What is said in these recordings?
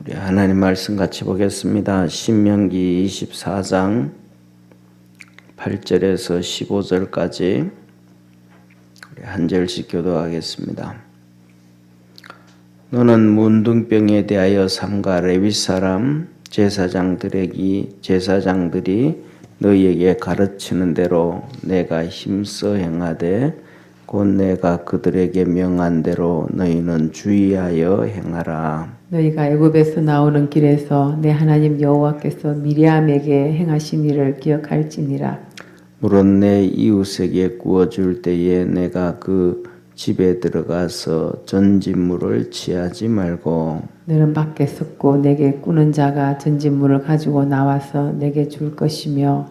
우리 하나님 말씀 같이 보겠습니다. 신명기 24장 8절에서 15절까지 우리 한 절씩 교도하겠습니다. 너는 문둥병에 대하여 삼가 레위 사람 제사장들이 너희에게 가르치는 대로 내가 힘써 행하되 곧 내가 그들에게 명한 대로 너희는 주의하여 행하라. 너희가 애굽에서 나오는 길에서 내 하나님 여호와께서 미리암에게 행하신 일을 기억할지니라. 물은 내 이웃에게 구워줄 때에 내가 그 집에 들어가서 전진물을 취하지 말고 너는 밖에 섰고 내게 꾸는 자가 전진물을 가지고 나와서 내게 줄 것이며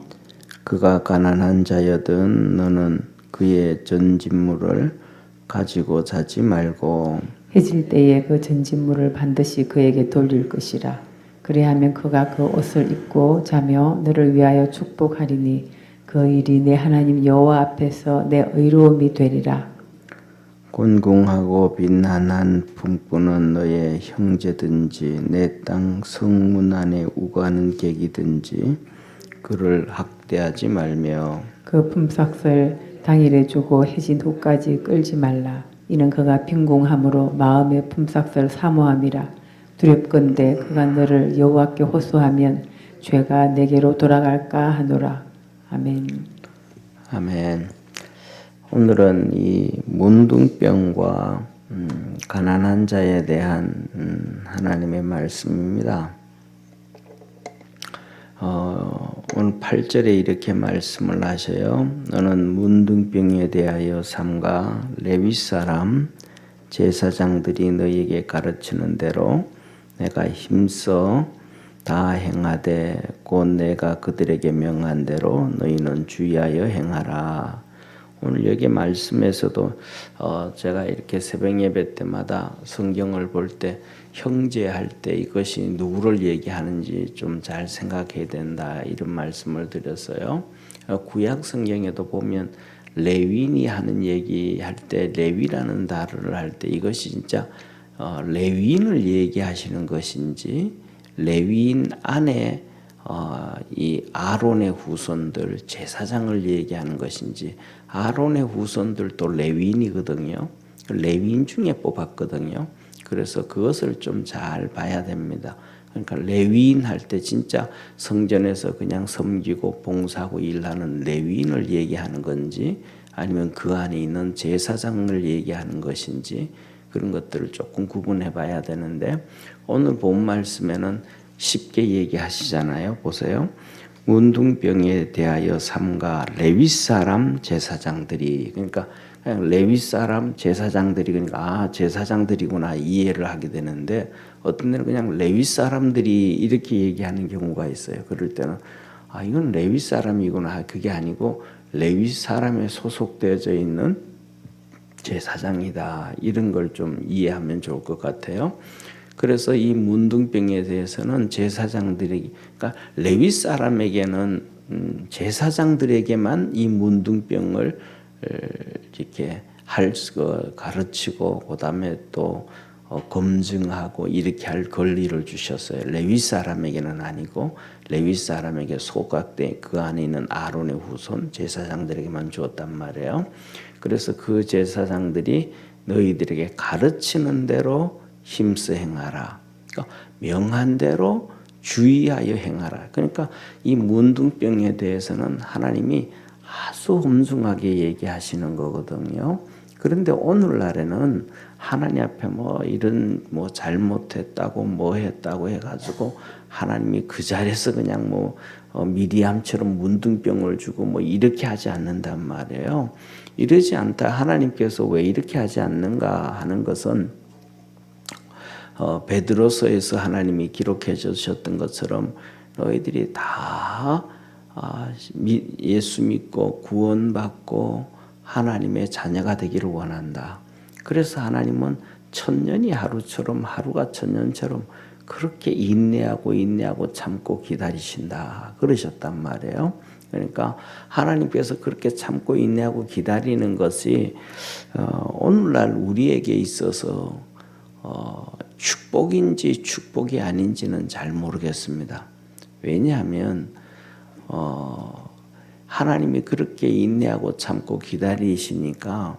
그가 가난한 자여든 너는 그의 전진물을 가지고 자지 말고 해질 때에 그 전진물을 반드시 그에게 돌릴 것이라. 그리하면 그가 그 옷을 입고 자며 너를 위하여 축복하리니 그 일이 내 하나님 여호와 앞에서 내 의로움이 되리라. 곤궁하고 빈한한 품꾼은 너의 형제든지 내 땅 성문 안에 우가는 객이든지 그를 학대하지 말며 그 품삯을 당일에 주고 해진 후까지 끌지 말라. 이는 그가 빈궁함으로 마음의 품삯을 사모함이라. 두렵건대 그가 너를 여호와께 호소하면 죄가 내게로 돌아갈까 하노라. 아멘. 아멘. 오늘은 이 문둥병과 가난한 자에 대한 하나님의 말씀입니다. 오늘 8절에 이렇게 말씀을 하셔요. 너는 문둥병에 대하여 삼가 레위 사람 제사장들이 너희에게 가르치는 대로 내가 힘써 다 행하되 곧 내가 그들에게 명한 대로 너희는 주의하여 행하라. 오늘 여기 말씀에서도 제가 이렇게 새벽 예배 때마다 성경을 볼 때 형제할 때 이것이 누구를 얘기하는지 좀 잘 생각해야 된다 이런 말씀을 드렸어요. 구약 성경에도 보면 레위인이 하는 얘기할 때 레위라는 단어를 할 때 이것이 진짜 레위인을 얘기하시는 것인지 레위인 안에 이 아론의 후손들 제사장을 얘기하는 것인지 아론의 후손들도 레위인이거든요. 레위인 중에 뽑았거든요. 그래서 그것을 좀 잘 봐야 됩니다. 그러니까 레위인 할 때 진짜 성전에서 그냥 섬기고 봉사하고 일하는 레위인을 얘기하는 건지 아니면 그 안에 있는 제사장을 얘기하는 것인지 그런 것들을 조금 구분해 봐야 되는데 오늘 본 말씀에는 쉽게 얘기하시잖아요. 보세요. 문둥병에 대하여 삼가 레위 사람 제사장들이 그러니까 그냥 레위 사람 제사장들이 그러니까 제사장들이구나 이해를 하게 되는데 어떤 데는 그냥 레위 사람들이 이렇게 얘기하는 경우가 있어요. 그럴 때는 이건 레위 사람이구나 그게 아니고 레위 사람에 소속되어져 있는 제사장이다 이런 걸 좀 이해하면 좋을 것 같아요. 그래서 이 문둥병에 대해서는 제사장들이 그러니까 레위 사람에게는 제사장들에게만 이 문둥병을 이렇게 가르치고 그다음에 또 검증하고 이렇게 할 권리를 주셨어요. 레위 사람에게는 아니고 레위 사람에게 소각된 그 안에 있는 아론의 후손 제사장들에게만 주었단 말이에요. 그래서 그 제사장들이 너희들에게 가르치는 대로 힘써 행하라. 그러니까 명한 대로 주의하여 행하라. 그러니까 이 문둥병에 대해서는 하나님이 아주 엄중하게 얘기하시는 거거든요. 그런데 오늘날에는 하나님 앞에 이런 잘못했다고 뭐 했다고 해가지고 하나님이 그 자리에서 그냥 미리암처럼 문둥병을 주고 이렇게 하지 않는단 말이에요. 이러지 않다. 하나님께서 왜 이렇게 하지 않는가 하는 것은 베드로서에서 하나님이 기록해 주셨던 것처럼 너희들이 다 예수 믿고 구원받고 하나님의 자녀가 되기를 원한다. 그래서 하나님은 천년이 하루처럼 하루가 천년처럼 그렇게 인내하고 참고 기다리신다. 그러셨단 말이에요. 그러니까 하나님께서 그렇게 참고 인내하고 기다리는 것이 오늘날 우리에게 있어서 축복인지 축복이 아닌지는 잘 모르겠습니다. 왜냐하면 하나님이 그렇게 인내하고 참고 기다리시니까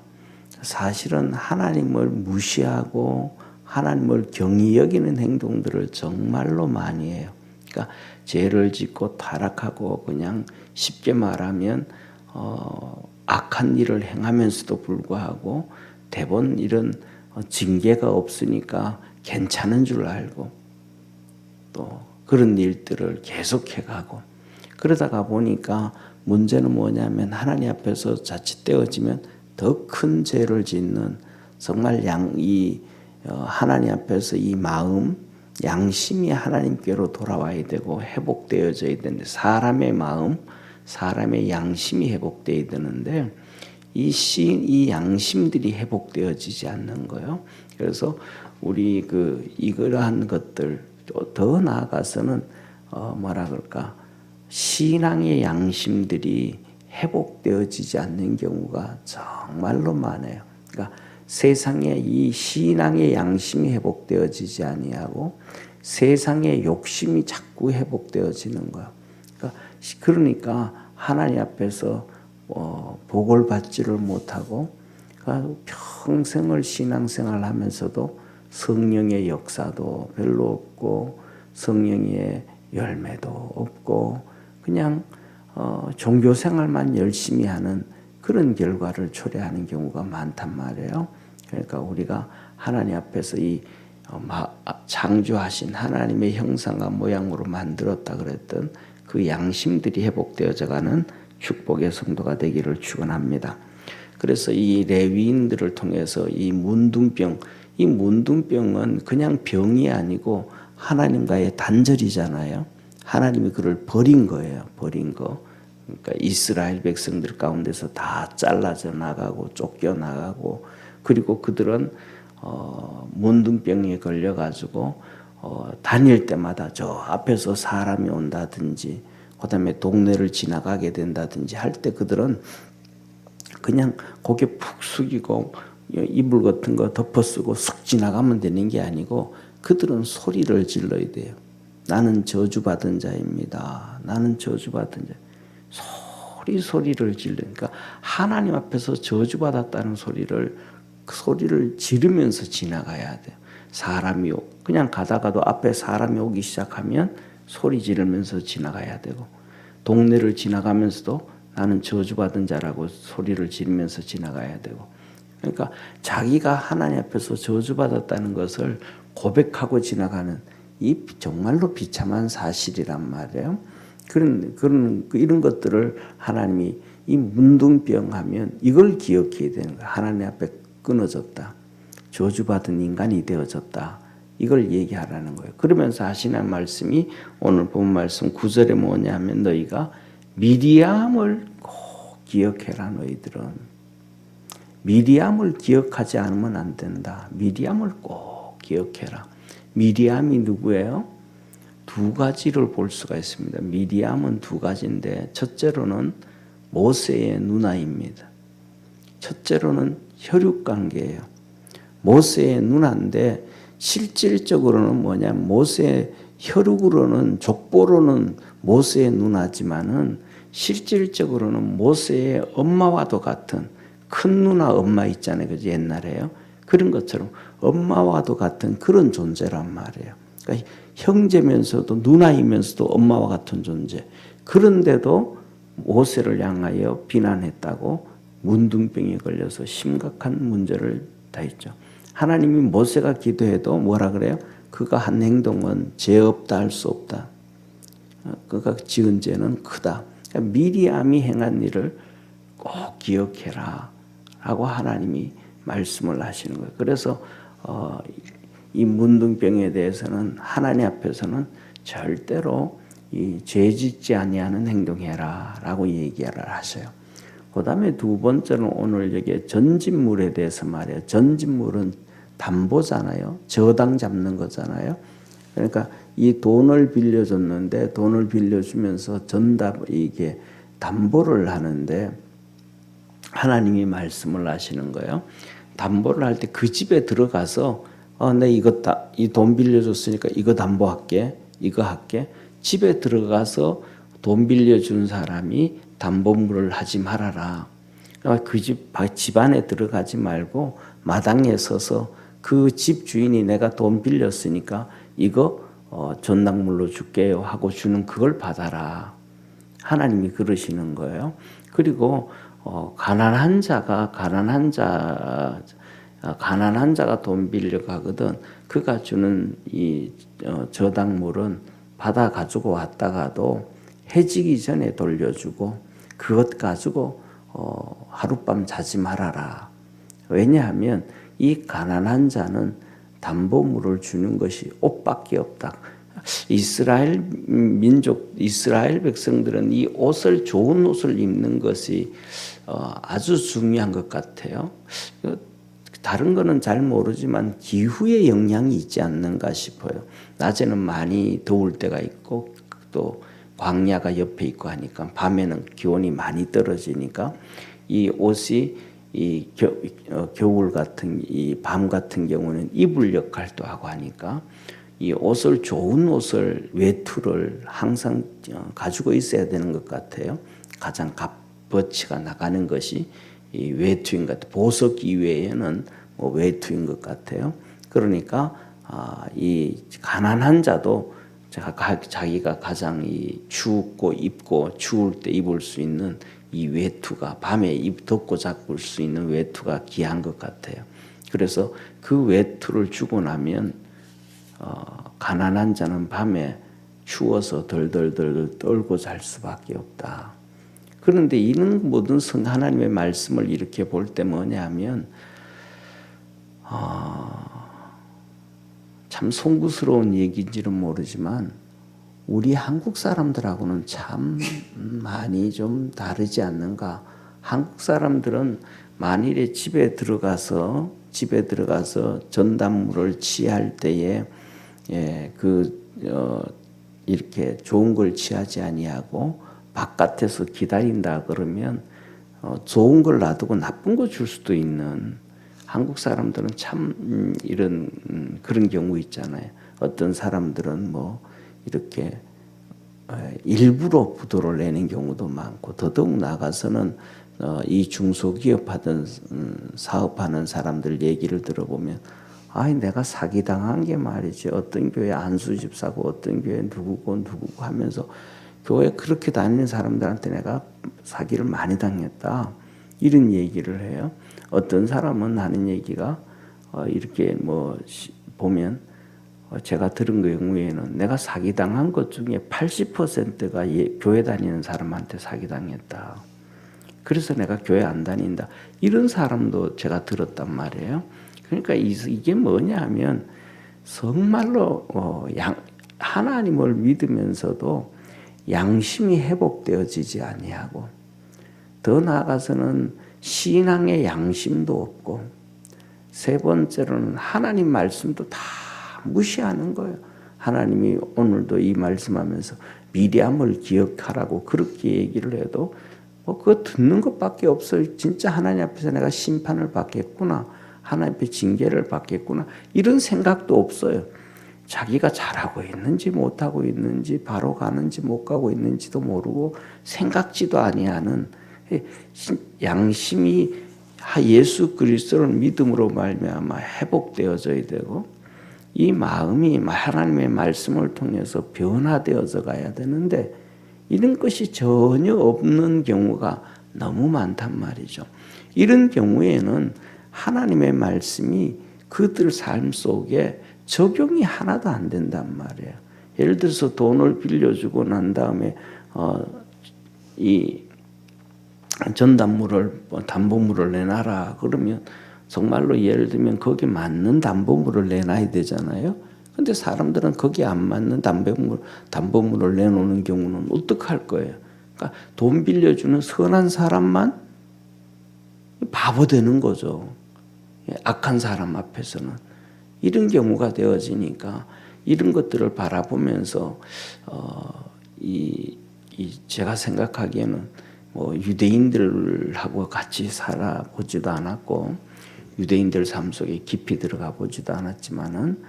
사실은 하나님을 무시하고 하나님을 경히 여기는 행동들을 정말로 많이 해요. 그러니까 죄를 짓고 타락하고 그냥 쉽게 말하면 악한 일을 행하면서도 불구하고 대부분 이런 징계가 없으니까 괜찮은 줄 알고 또 그런 일들을 계속해가고 그러다가 보니까 문제는 뭐냐면 하나님 앞에서 자칫 떼어지면 더 큰 죄를 짓는 정말 하나님 앞에서 이 마음 양심이 하나님께로 돌아와야 되고 회복되어져야 되는데 사람의 마음 사람의 양심이 회복되어야 되는데 이 양심들이 회복되어지지 않는 거예요. 그래서 우리 이러한 것들 더 나아가서는 뭐라 그럴까 신앙의 양심들이 회복되어지지 않는 경우가 정말로 많아요. 그러니까 세상에 이 신앙의 양심이 회복되어지지 아니하고 세상의 욕심이 자꾸 회복되어지는 거예요. 그러니까 하나님 앞에서 복을 받지를 못하고 평생을 신앙생활 하면서도 성령의 역사도 별로 없고 성령의 열매도 없고 그냥 종교생활만 열심히 하는 그런 결과를 초래하는 경우가 많단 말이에요. 그러니까 우리가 하나님 앞에서 창조하신 하나님의 형상과 모양으로 만들었다 그랬던 그 양심들이 회복되어져가는 축복의 성도가 되기를 축원합니다. 그래서 이 레위인들을 통해서 이 문둥병은 그냥 병이 아니고 하나님과의 단절이잖아요. 하나님이 그를 버린 거예요. 버린 거. 그러니까 이스라엘 백성들 가운데서 다 잘라져 나가고 쫓겨 나가고 그리고 그들은 문둥병에 걸려 가지고 다닐 때마다 저 앞에서 사람이 온다든지 그다음에 동네를 지나가게 된다든지 할 때 그들은 그냥 고개 푹 숙이고 이불 같은 거 덮어쓰고 쑥 지나가면 되는 게 아니고 그들은 소리를 질러야 돼요. 나는 저주받은 자입니다. 나는 저주받은 자. 소리를 지르니까 하나님 앞에서 저주받았다는 소리를 지르면서 지나가야 돼요. 사람이 그냥 가다가도 앞에 사람이 오기 시작하면 소리 지르면서 지나가야 되고 동네를 지나가면서도 나는 저주받은 자라고 소리를 지르면서 지나가야 되고 그러니까 자기가 하나님 앞에서 저주받았다는 것을 고백하고 지나가는 이 정말로 비참한 사실이란 말이에요. 이런 것들을 하나님이 이 문둥병 하면 이걸 기억해야 되는 거예요. 하나님 앞에 끊어졌다. 저주받은 인간이 되어졌다. 이걸 얘기하라는 거예요. 그러면서 하시는 말씀이 오늘 본 말씀 9절에 뭐냐면 너희가 미리암을 꼭 기억해라. 너희들은 미리암을 기억하지 않으면 안 된다. 미리암을 꼭 기억해라. 미리암이 누구예요? 두 가지를 볼 수가 있습니다. 미리암은 두 가지인데 첫째로는 모세의 누나입니다. 첫째로는 혈육관계예요. 모세의 누나인데 실질적으로는 뭐냐면 모세의 혈육으로는 족보로는 모세의 누나지만은 실질적으로는 모세의 엄마와도 같은 큰 누나 엄마 있잖아요. 그죠? 옛날에요. 그런 것처럼 엄마와도 같은 그런 존재란 말이에요. 그러니까 형제면서도 누나이면서도 엄마와 같은 존재. 그런데도 모세를 향하여 비난했다고 문둥병에 걸려서 심각한 문제를 다했죠. 하나님이 모세가 기도해도 뭐라 그래요? 그가 한 행동은 죄 없다 할 수 없다. 그가 지은 죄는 크다. 그러니까 미리암이 행한 일을 꼭 기억해라 라고 하나님이 말씀을 하시는 거예요. 그래서 이 문둥병에 대해서는 하나님 앞에서는 절대로 이 죄짓지 아니하는 행동해라 라고 얘기를 하셔요. 그 다음에 두 번째는 오늘 여기 전진물에 대해서 말해요. 전진물은 담보잖아요. 저당 잡는 거잖아요. 그러니까 이 돈을 빌려줬는데 돈을 빌려주면서 이게 담보를 하는데 하나님이 말씀을 하시는 거예요. 담보를 할 때 그 집에 들어가서 내 이 돈 빌려줬으니까 이거 담보할게, 이거 할게. 집에 들어가서 돈 빌려준 사람이 담보물을 하지 말아라. 그 집 안에 들어가지 말고 마당에 서서 그 집 주인이 내가 돈 빌렸으니까 이거 전당물로 줄게요 하고 주는 그걸 받아라. 하나님이 그러시는 거예요. 그리고 가난한 자가 돈 빌려 가거든 그가 주는 이 저당물은 받아 가지고 왔다가도 해지기 전에 돌려주고 그것 가지고 하룻밤 자지 말아라. 왜냐하면 이 가난한 자는 담보물을 주는 것이 옷밖에 없다. 이스라엘 백성들은 이 좋은 옷을 입는 것이 아주 중요한 것 같아요. 다른 거는 잘 모르지만 기후의 영향이 있지 않는가 싶어요. 낮에는 많이 더울 때가 있고 또 광야가 옆에 있고 하니까 밤에는 기온이 많이 떨어지니까 이 옷이 겨울 같은 이 밤 같은 경우는 이불 역할도 하고 하니까 이 좋은 옷을 외투를 항상 가지고 있어야 되는 것 같아요. 가장 값어치가 나가는 것이 이 외투인 것 같아요. 보석 이외에는 외투인 것 같아요. 그러니까 이 가난한 자도 자기가 가장 춥고 입고 추울 때 입을 수 있는 이 외투가 밤에 덮고 잡을 수 있는 외투가 귀한 것 같아요. 그래서 그 외투를 주고 나면 가난한 자는 밤에 추워서 덜덜덜 떨고 잘 수밖에 없다. 그런데 이는 모든 하나님의 말씀을 이렇게 볼 때 뭐냐면 참 송구스러운 얘기인지는 모르지만 우리 한국 사람들하고는 참 많이 좀 다르지 않는가. 한국 사람들은 만일에 집에 들어가서 전단물을 취할 때에 이렇게 좋은 걸 취하지 아니하고 바깥에서 기다린다 그러면 좋은 걸 놔두고 나쁜 거 줄 수도 있는 한국 사람들은 참 이런 그런 경우 있잖아요. 어떤 사람들은 뭐 이렇게 일부러 부도를 내는 경우도 많고 더더욱 나가서는 이 중소기업 하던 사업하는 사람들 얘기를 들어보면 내가 사기당한 게 말이지 어떤 교회 안수 집사고 어떤 교회 누구고 하면서 교회 그렇게 다니는 사람들한테 내가 사기를 많이 당했다 이런 얘기를 해요. 어떤 사람은 하는 얘기가 이렇게 보면 제가 들은 경우에는 내가 사기당한 것 중에 80%가 교회 다니는 사람한테 사기당했다. 그래서 내가 교회 안 다닌다. 이런 사람도 제가 들었단 말이에요. 그러니까 이게 뭐냐 하면 정말로 하나님을 믿으면서도 양심이 회복되어지지 아니하고 더 나아가서는 신앙의 양심도 없고 세 번째로는 하나님 말씀도 다 무시하는 거예요. 하나님이 오늘도 이 말씀하면서 미리함을 기억하라고 그렇게 얘기를 해도 그거 듣는 것밖에 없어요. 진짜 하나님 앞에서 내가 심판을 받겠구나. 하나님 앞에 징계를 받겠구나. 이런 생각도 없어요. 자기가 잘하고 있는지 못하고 있는지 바로 가는지 못 가고 있는지도 모르고 생각지도 아니하는 양심이 예수 그리스도를 믿음으로 말미암아 회복되어져야 되고 이 마음이 하나님의 말씀을 통해서 변화되어져 가야 되는데 이런 것이 전혀 없는 경우가 너무 많단 말이죠. 이런 경우에는 하나님의 말씀이 그들 삶 속에 적용이 하나도 안 된단 말이에요. 예를 들어서 돈을 빌려주고 난 다음에 이 담보물을 내놔라 그러면 정말로 예를 들면 거기에 맞는 담보물을 내놔야 되잖아요. 근데 사람들은 거기에 안 맞는 담보물을 내놓는 경우는 어떡할 거예요? 그러니까 돈 빌려주는 선한 사람만 바보 되는 거죠. 악한 사람 앞에서는. 이런 경우가 되어지니까 이런 것들을 바라보면서 제가 생각하기에는 유대인들하고 같이 살아보지도 않았고 유대인들 삶 속에 깊이 들어가 보지도 않았지만은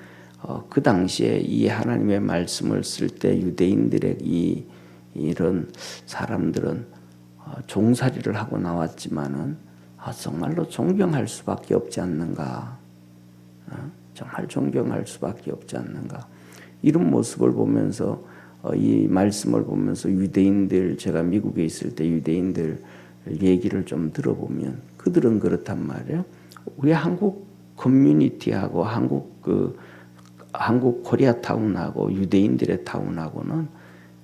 그 당시에 이 하나님의 말씀을 쓸 때 유대인들의 이런 사람들은 종살이를 하고 나왔지만은 정말로 존경할 수밖에 없지 않는가? 정말 존경할 수밖에 없지 않는가? 이런 모습을 보면서 이 말씀을 보면서 유대인들, 제가 미국에 있을 때 유대인들 얘기를 좀 들어보면 그들은 그렇단 말이에요. 우리 한국 커뮤니티하고 한국 코리아타운하고 유대인들의 타운하고는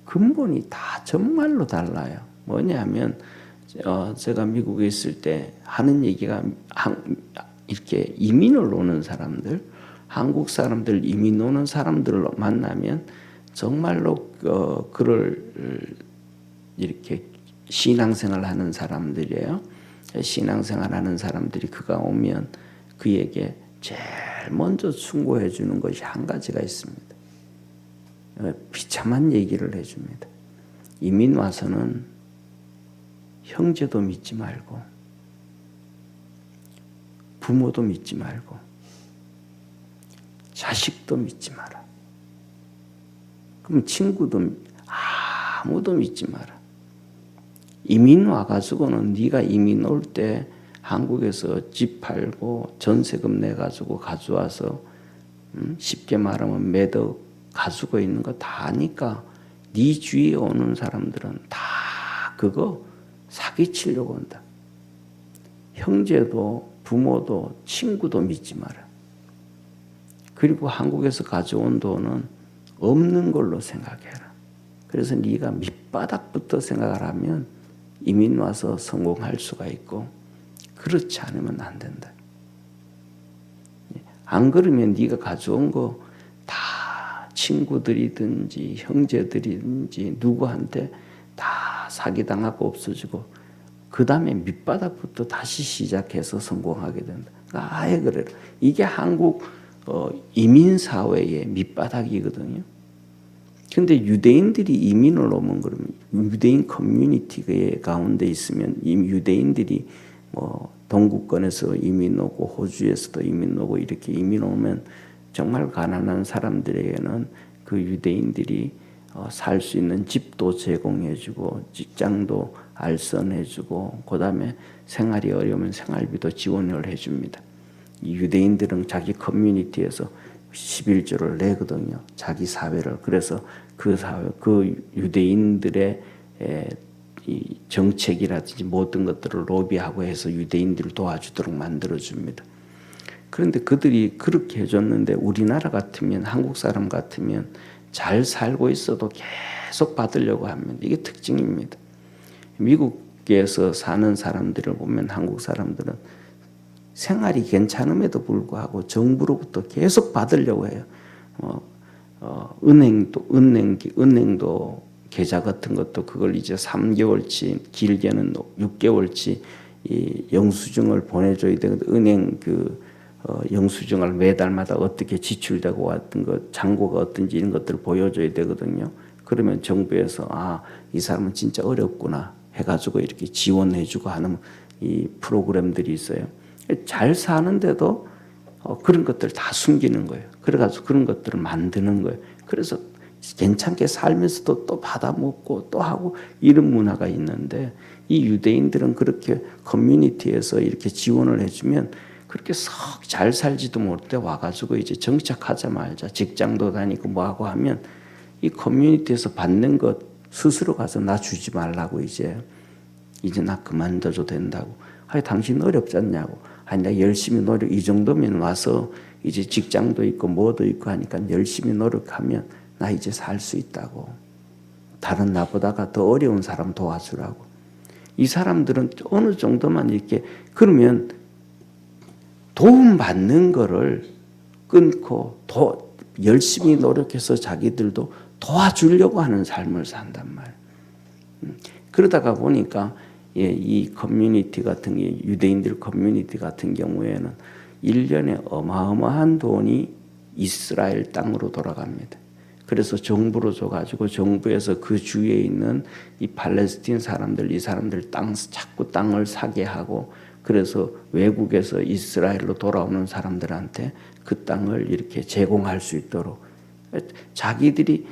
근본이 다 정말로 달라요. 뭐냐면 제가 미국에 있을 때 하는 얘기가 이렇게 이민을 오는 사람들, 한국 사람들 이민 오는 사람들을 만나면 정말로 그를 이렇게 신앙생활 하는 사람들이에요. 신앙생활 하는 사람들이 그가 오면 그에게 제일 먼저 충고해 주는 것이 한 가지가 있습니다. 비참한 얘기를 해줍니다. 이민 와서는 형제도 믿지 말고 부모도 믿지 말고 자식도 믿지 마라. 그럼 친구도 아무도 믿지 마라. 이민 와가지고는 네가 이민 올 때 한국에서 집 팔고 전세금 내가지고 가져와서 쉽게 말하면 매덕 가지고 있는 거 다 아니까 네 주위에 오는 사람들은 다 그거 사기치려고 한다. 형제도 부모도 친구도 믿지 마라. 그리고 한국에서 가져온 돈은 없는 걸로 생각해라. 그래서 네가 밑바닥부터 생각을 하면 이민 와서 성공할 수가 있고 그렇지 않으면 안 된다. 안 그러면 네가 가져온 거 다 친구들이든지 형제들이든지 누구한테 다 사기당하고 없어지고 그 다음에 밑바닥부터 다시 시작해서 성공하게 된다. 그러니까 아예 그래요. 이게 한국 이민사회의 밑바닥이거든요. 근데 유대인들이 이민을 오면 그러면 유대인 커뮤니티 가운데 있으면 이 유대인들이 뭐 동구권에서 이민 오고 호주에서도 이민 오고 이렇게 이민 오면 정말 가난한 사람들에게는 그 유대인들이 살 수 있는 집도 제공해주고 직장도 알선해주고 그다음에 생활이 어려우면 생활비도 지원을 해줍니다. 이 유대인들은 자기 커뮤니티에서 11조를 내거든요. 자기 사회를. 그래서 그 사회, 그 유대인들의 이 정책이라든지 모든 것들을 로비하고 해서 유대인들을 도와주도록 만들어줍니다. 그런데 그들이 그렇게 해줬는데 우리나라 같으면 한국 사람 같으면 잘 살고 있어도 계속 받으려고 합니다. 이게 특징입니다. 미국에서 사는 사람들을 보면 한국 사람들은 생활이 괜찮음에도 불구하고 정부로부터 계속 받으려고 해요. 은행도 계좌 같은 것도 그걸 이제 3개월치, 길게는 6개월치 이 영수증을 보내줘야 되거든. 은행 영수증을 매달마다 어떻게 지출되고 왔던 것, 잔고가 어떤지 이런 것들을 보여줘야 되거든요. 그러면 정부에서 이 사람은 진짜 어렵구나 해가지고 이렇게 지원해주고 하는 이 프로그램들이 있어요. 잘 사는데도 그런 것들을 다 숨기는 거예요. 그래가지고 그런 것들을 만드는 거예요. 그래서 괜찮게 살면서도 또 받아먹고 또 하고 이런 문화가 있는데 이 유대인들은 그렇게 커뮤니티에서 이렇게 지원을 해주면 그렇게 썩 잘 살지도 못해 와가지고 이제 정착하자마자 직장도 다니고 뭐하고 하면 이 커뮤니티에서 받는 것 스스로 가서 나 주지 말라고 이제 나 그만둬도 된다고. 당신 어렵지 않냐고. 나 열심히 이 정도면 와서 이제 직장도 있고 뭐도 있고 하니까 열심히 노력하면 나 이제 살 수 있다고. 다른 나보다가 더 어려운 사람 도와주라고. 이 사람들은 어느 정도만 이렇게 그러면 도움받는 거를 끊고 열심히 노력해서 자기들도 도와주려고 하는 삶을 산단 말이에요. 그러다가 보니까 이 커뮤니티 같은 게 유대인들 커뮤니티 같은 경우에는 1년에 어마어마한 돈이 이스라엘 땅으로 돌아갑니다. 그래서 정부로 줘가지고 정부에서 그 주위에 있는 이 팔레스틴 사람들, 이 사람들 자꾸 땅을 사게 하고 그래서 외국에서 이스라엘로 돌아오는 사람들한테 그 땅을 이렇게 제공할 수 있도록 자기들이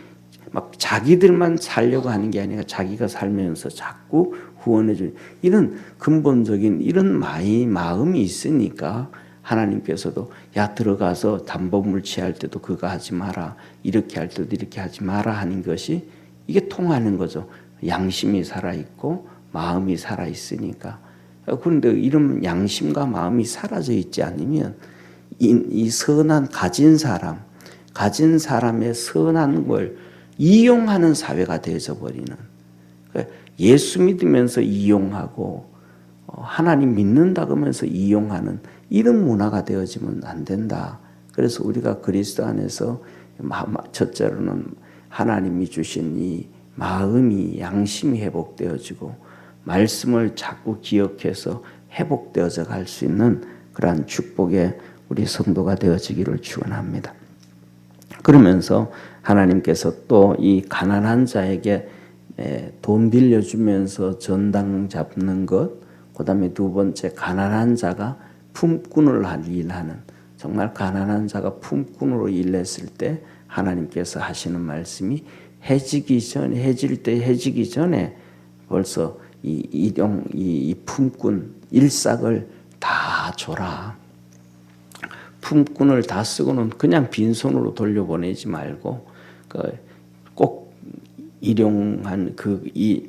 막 자기들만 살려고 하는 게 아니라 자기가 살면서 자꾸 후원해 주는 이런 근본적인 이런 마음이 있으니까 하나님께서도 야 들어가서 담보물 취할 때도 그거 하지 마라, 이렇게 할 때도 이렇게 하지 마라 하는 것이 이게 통하는 거죠. 양심이 살아있고 마음이 살아있으니까. 그런데 이런 양심과 마음이 사라져 있지 않으면 이 선한 가진 사람의 선한 걸 이용하는 사회가 되어져 버리는, 예수 믿으면서 이용하고 하나님 믿는다 그러면서 이용하는 이런 문화가 되어지면 안 된다. 그래서 우리가 그리스도 안에서 첫째로는 하나님이 주신 이 마음이 양심이 회복되어지고 말씀을 자꾸 기억해서 회복되어져 갈 수 있는 그러한 축복의 우리 성도가 되어지기를 축원합니다. 그러면서 하나님께서 또 이 가난한 자에게 돈 빌려주면서 전당 잡는 것, 그 다음에 두 번째 가난한 자가 품꾼을 일하는, 정말 가난한 자가 품꾼으로 일했을 때 하나님께서 하시는 말씀이 해지기 전에 벌써 이 품꾼 일삭을 다 줘라. 품꾼을 다 쓰고는 그냥 빈손으로 돌려보내지 말고 꼭 일용한 이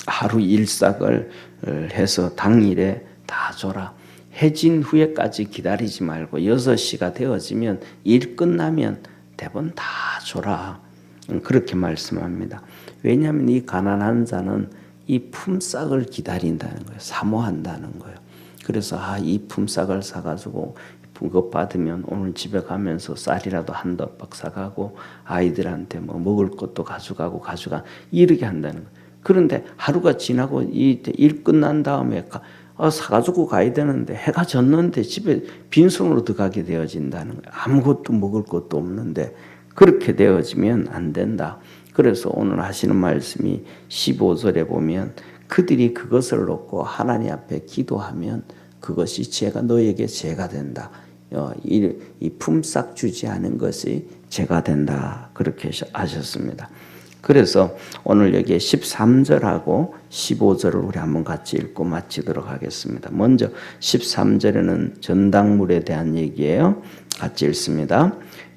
하루 일삭을 해서 당일에 다 줘라. 해진 후에까지 기다리지 말고 6시가 되어지면 일 끝나면 대본 다 줘라. 그렇게 말씀합니다. 왜냐하면 이 가난한 자는 이 품삯을 기다린다는 거예요. 사모한다는 거예요. 그래서 이 품삯을 사가지고 그거 받으면 오늘 집에 가면서 쌀이라도 한 덮밥 사가고 아이들한테 뭐 먹을 것도 가져가 이렇게 한다는 거예요. 그런데 하루가 지나고 일 끝난 다음에 사가지고 가야 되는데 해가 졌는데 집에 빈손으로 들어가게 되어진다는 거예요. 아무것도 먹을 것도 없는데 그렇게 되어지면 안 된다. 그래서 오늘 하시는 말씀이 15절에 보면 그들이 그것을 놓고 하나님 앞에 기도하면 그것이 너에게 죄가 된다. 이 품삯 주지 않은 것이 죄가 된다. 그렇게 하셨습니다. 그래서 오늘 여기에 13절하고 15절을 우리 한번 같이 읽고 마치도록 하겠습니다. 먼저 13절에는 전당물에 대한 얘기예요. 같이 읽습니다.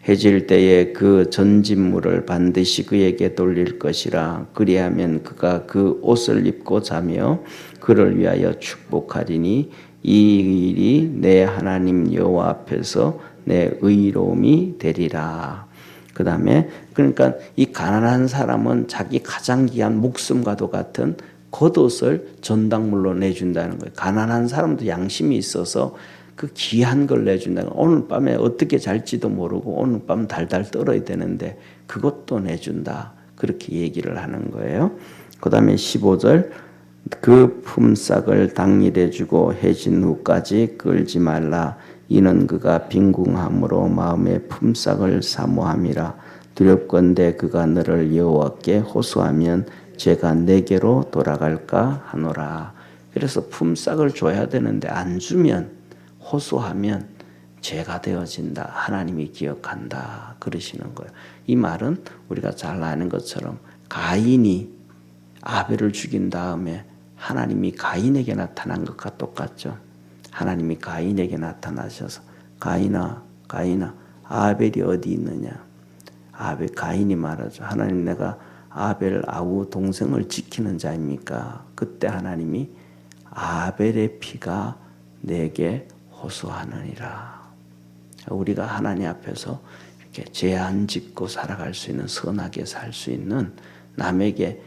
해질 때에 그 전진물을 반드시 그에게 돌릴 것이라. 그리하면 그가 그 옷을 입고 자며 그를 위하여 축복하리니 이 일이 내 하나님 여호와 앞에서 내 의로움이 되리라. 그 다음에 그러니까 이 가난한 사람은 자기 가장 귀한 목숨과도 같은 겉옷을 전당물로 내준다는 거예요. 가난한 사람도 양심이 있어서 그 귀한 걸 내준다는 거예요. 오늘 밤에 어떻게 잘지도 모르고 오늘 밤 달달 떨어야 되는데 그것도 내준다. 그렇게 얘기를 하는 거예요. 그 다음에 15절 그 품삯을 당일에 주고 해진 후까지 끌지 말라. 이는 그가 빈궁함으로 마음의 품삯을 사모함이라. 두렵건대 그가 너를 여호와께 호소하면 죄가 내게로 돌아갈까 하노라. 그래서 품삯을 줘야 되는데 안 주면 호소하면 죄가 되어진다. 하나님이 기억한다. 그러시는 거예요. 이 말은 우리가 잘 아는 것처럼 가인이 아벨을 죽인 다음에 하나님이 가인에게 나타난 것과 똑같죠. 하나님이 가인에게 나타나셔서 가인아 아벨이 어디 있느냐. 가인이 말하죠. 하나님 내가 아벨 아우 동생을 지키는 자입니까? 그때 하나님이 아벨의 피가 내게 호소하느니라. 우리가 하나님 앞에서 이렇게 죄 안 짓고 살아갈 수 있는 선하게 살 수 있는 남에게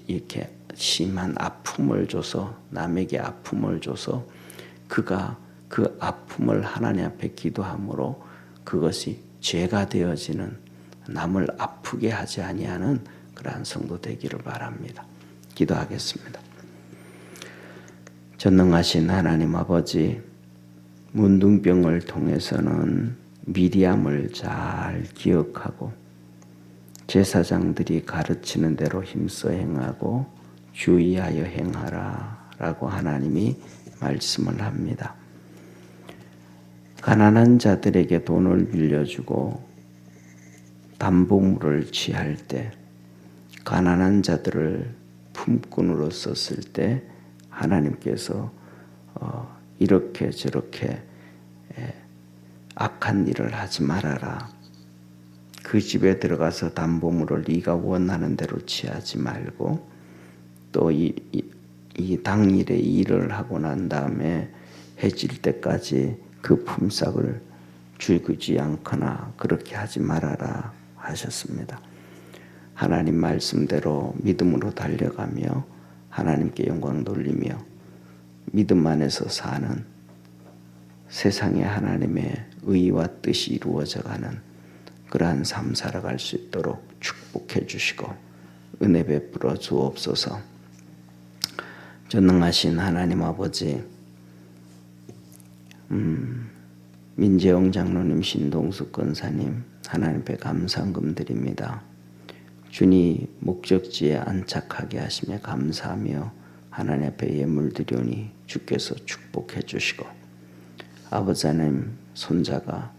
이렇게 심한 아픔을 줘서 남에게 아픔을 줘서 그가 그 아픔을 하나님 앞에 기도함으로 그것이 죄가 되어지는 남을 아프게 하지 아니하는 그러한 성도 되기를 바랍니다. 기도하겠습니다. 전능하신 하나님 아버지, 문둥병을 통해서는 미리암을 잘 기억하고 제사장들이 가르치는 대로 힘써 행하고 주의하여 행하라 라고 하나님이 말씀을 합니다. 가난한 자들에게 돈을 빌려주고 담보물을 취할 때, 가난한 자들을 품꾼으로 썼을 때 하나님께서 이렇게 저렇게 악한 일을 하지 말아라. 그 집에 들어가서 담보물을 네가 원하는 대로 취하지 말고, 또 이 당일에 일을 하고 난 다음에 해질 때까지 그 품삯을 주지 않거나 그렇게 하지 말아라 하셨습니다. 하나님 말씀대로 믿음으로 달려가며 하나님께 영광 돌리며 믿음 안에서 사는, 세상에 하나님의 의와 뜻이 이루어져가는 그러한 삶 살아갈 수 있도록 축복해 주시고 은혜 베풀어 주옵소서. 전능하신 하나님 아버지, 민재영 장로님, 신동숙 권사님, 하나님 앞에 감사함 드립니다. 주니 목적지에 안착하게 하시며 감사하며 하나님 앞에 예물 드리오니 주께서 축복해 주시고, 아버지 하나님 손자가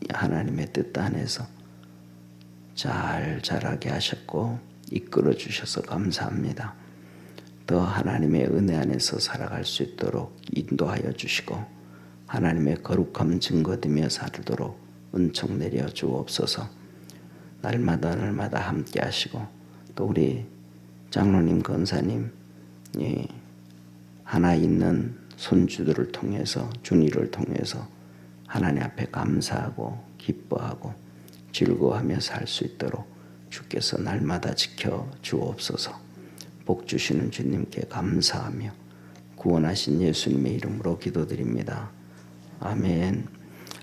하나님의 뜻 안에서 잘 자라게 하셨고 이끌어 주셔서 감사합니다. 더 하나님의 은혜 안에서 살아갈 수 있도록 인도하여 주시고 하나님의 거룩함 증거되며 살도록 은총 내려 주옵소서. 날마다 함께 하시고 또 우리 장로님, 권사님 하나 있는 손주들을 통해서, 준이를 통해서 하나님 앞에 감사하고 기뻐하고 즐거워하며 살 수 있도록 주께서 날마다 지켜 주옵소서. 복 주시는 주님께 감사하며 구원하신 예수님의 이름으로 기도드립니다. 아멘.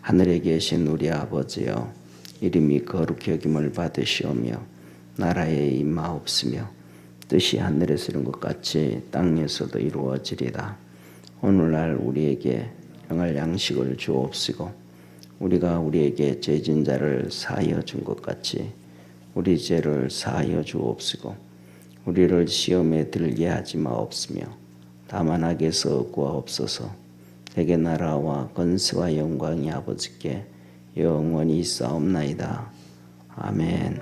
하늘에 계신 우리 아버지여, 이름이 거룩히 여김을 받으시오며 나라에 임하옵시며 뜻이 하늘에서 이룬 것 같이 땅에서도 이루어지리다. 오늘날 우리에게 영할 양식을 주옵시고 우리가 우리에게 죄진 자를 사하여 준 것 같이 우리 죄를 사하여 주옵시고 우리를 시험에 들게 하지 마옵시며 다만 악에서 구하옵소서. 내게 나라와 권세와 영광이 아버지께 영원히 있사옵나이다. 아멘.